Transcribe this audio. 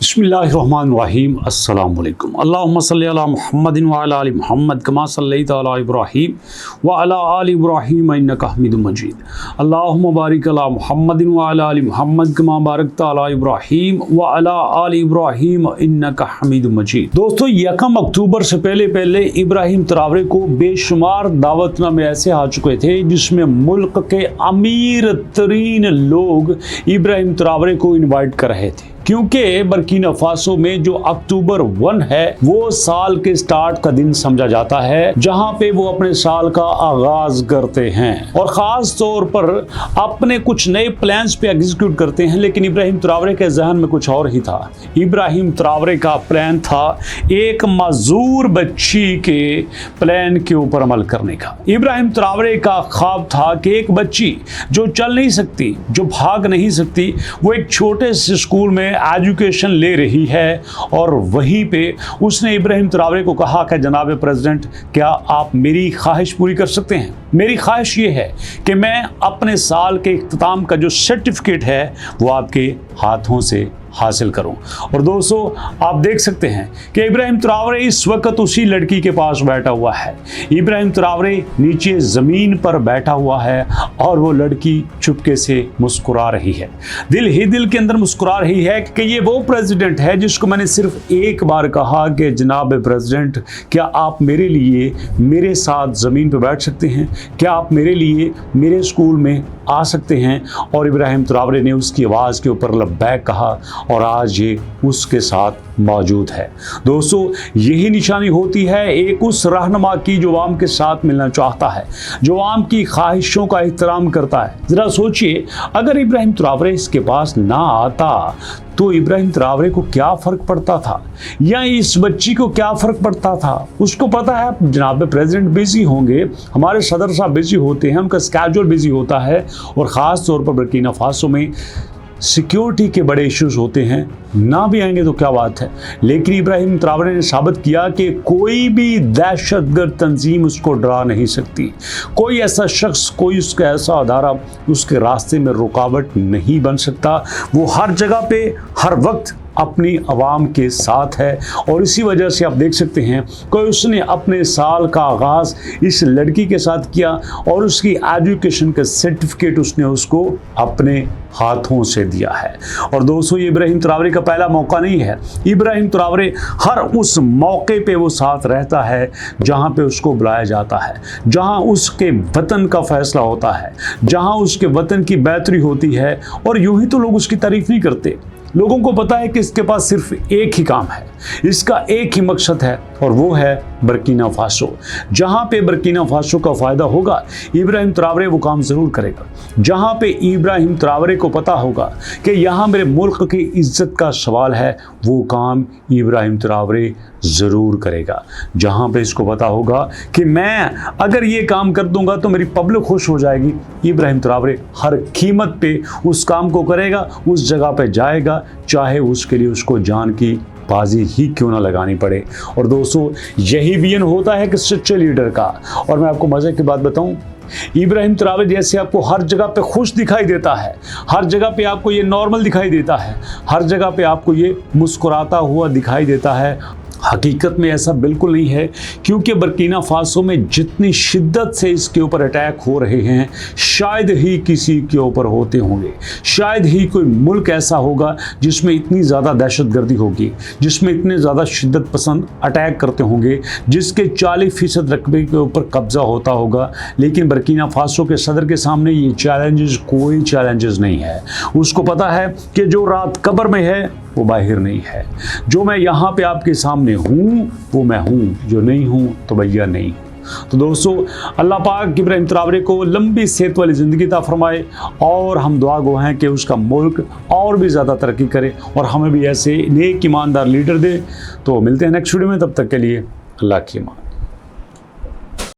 बिस्मिल्लाहिर्रहमानिर्रहीम अस्सलाम वालेकुम अल्लाहुम्मा सल्ली अला मुहम्मदिन व अला आलि मुहम्मद कमा सल्लैता अला इब्राहीम व अला आलि इब्राहीम इन्नका हमीदुम मजीद अल्लाहुम्मा बारिक अला मुहम्मदिन व अला आलि मुहम्मद कमा बारकता अला इब्राहीम व अला आलि इब्राहीम इन्नका हमीदुम मजीद। दोस्तों, 1 अक्टूबर से पहले इब्राहीम ट्रावरे को बेशुमार दावतनामे ऐसे आ चुके थे जिसमें मुल्क के अमीर तरीन लोग इब्राहीम ट्रावरे को इनवाइट कर रहे थे, क्योंकि बर्किना फासो में जो अक्टूबर 1 है वो साल के स्टार्ट का दिन समझा जाता है, जहां पे वो अपने साल का आगाज करते हैं और खास तौर पर अपने कुछ नए प्लान्स पे एग्जीक्यूट करते हैं। लेकिन इब्राहीम ट्रावरे के जहन में कुछ और ही था। इब्राहीम ट्रावरे का प्लान था एक माजूर बच्ची के प्लान के ऊपर अमल करने का। इब्राहीम ट्रावरे का ख्वाब था कि एक बच्ची जो चल नहीं सकती, जो भाग नहीं सकती, वो एक छोटे से स्कूल में एजुकेशन ले रही है और वहीं पे उसने इब्राहीम ट्रावरे को कहा कि जनाब प्रेसिडेंट, क्या आप मेरी ख्वाहिश पूरी कर सकते हैं? मेरी ख्वाहिश ये है कि मैं अपने साल के इख्तिताम का जो सर्टिफिकेट है वो आपके हाथों से हासिल करूं। और दोस्तों, आप देख सकते हैं कि इब्राहीम ट्रावरे इस वक्त उसी लड़की के पास बैठा हुआ है। इब्राहीम ट्रावरे नीचे ज़मीन पर बैठा हुआ है और वो लड़की चुपके से मुस्कुरा रही है, दिल ही दिल के अंदर मुस्कुरा रही है कि ये वो प्रेसिडेंट है जिसको मैंने सिर्फ एक बार कहा कि जनाब प्रेसिडेंट, क्या आप मेरे लिए मेरे साथ ज़मीन पर बैठ सकते हैं? क्या आप मेरे लिए मेरे स्कूल में आ सकते हैं? और इब्राहीम ट्रावरे ने उसकी आवाज़ के ऊपर लब्बैक कहा और आज ये उसके साथ मौजूद है। दोस्तों, यही निशानी होती है एक उस रहनुमा की जो आवाम के साथ मिलना चाहता है, जो आवाम की ख्वाहिशों का एहतराम करता है। ज़रा सोचिए, अगर इब्राहीम ट्रावरे इसके पास ना आता तो इब्राहीम ट्रावरे को क्या फ़र्क पड़ता था, या इस बच्ची को क्या फ़र्क पड़ता था? उसको पता है जनाब प्रेसिडेंट बिजी होंगे, हमारे सदर साहब बिजी होते हैं, उनका स्केड्यूल बिजी होता है और ख़ास तौर पर बर्किना फासो में सिक्योरिटी के बड़े इश्यूज होते हैं, ना भी आएंगे तो क्या बात है। लेकिन इब्राहीम ट्रावरे ने साबित किया कि कोई भी दहशतगर्द तंजीम उसको डरा नहीं सकती, कोई ऐसा शख्स, कोई उसका ऐसा अदारा उसके रास्ते में रुकावट नहीं बन सकता। वो हर जगह पे हर वक्त अपनी आवाम के साथ है और इसी वजह से आप देख सकते हैं कि उसने अपने साल का आगाज़ इस लड़की के साथ किया और उसकी एजुकेशन का सर्टिफिकेट उसने उसको अपने हाथों से दिया है। और दोस्तों, ये इब्राहीम ट्रावरे का पहला मौका नहीं है। इब्राहीम ट्रावरे हर उस मौके पे वो साथ रहता है जहाँ पे उसको बुलाया जाता है, जहाँ उसके वतन का फैसला होता है, जहाँ उसके वतन की बेहतरी होती है। और यूं ही तो लोग उसकी तारीफ नहीं करते। लोगों को पता है कि इसके पास सिर्फ एक ही काम है, इसका एक ही मकसद है और वो है बर्किना फासो। जहाँ पे बर्किना फासो का फ़ायदा होगा, इब्राहीम ट्रावरे वो काम ज़रूर करेगा। जहाँ पे इब्राहीम ट्रावरे को पता होगा कि यहाँ मेरे मुल्क की इज़्ज़त का सवाल है, वो काम इब्राहीम ट्रावरे ज़रूर करेगा। जहाँ पे इसको पता होगा कि मैं अगर ये काम कर दूंगा तो मेरी पब्लिक खुश हो जाएगी, इब्राहीम ट्रावरे हर कीमत पे उस काम को करेगा, उस जगह पे जाएगा, चाहे उसके लिए उसको जान की बाजी ही क्यों ना लगानी पड़े। और दोस्तों, यही विजन होता है कि सच्चे लीडर का। और मैं आपको मज़े की बात बताऊं, इब्राहीम ट्रावरे जैसे आपको हर जगह पे खुश दिखाई देता है, हर जगह पे आपको ये नॉर्मल दिखाई देता है, हर जगह पे आपको ये मुस्कुराता हुआ दिखाई देता है, हकीकत में ऐसा बिल्कुल नहीं है। क्योंकि बर्किना फासो में जितनी शिद्दत से इसके ऊपर अटैक हो रहे हैं, शायद ही किसी के ऊपर होते होंगे। शायद ही कोई मुल्क ऐसा होगा जिसमें इतनी ज़्यादा दहशतगर्दी होगी, जिसमें इतने ज़्यादा शिद्दत पसंद अटैक करते होंगे, जिसके 40% रकबे के ऊपर कब्ज़ा होता होगा। लेकिन बर्किना फासो के सदर के सामने ये चैलेंजेस कोई चैलेंजेस नहीं है। उसको पता है कि जो रात कब्र में है वो बाहर नहीं है। जो मैं यहाँ पे आपके सामने हूँ वो मैं हूँ, जो नहीं हूँ तो भैया नहीं। तो दोस्तों, अल्लाह पाक इब्राहीम ट्रावरे को लंबी सेहत वाली ज़िंदगी अता फरमाए और हम दुआ गो हैं कि उसका मुल्क और भी ज़्यादा तरक्की करे और हमें भी ऐसे नेक ईमानदार लीडर दे। तो मिलते हैं नेक्स्ट वीडियो में, तब तक के लिए अल्लाह की अमान।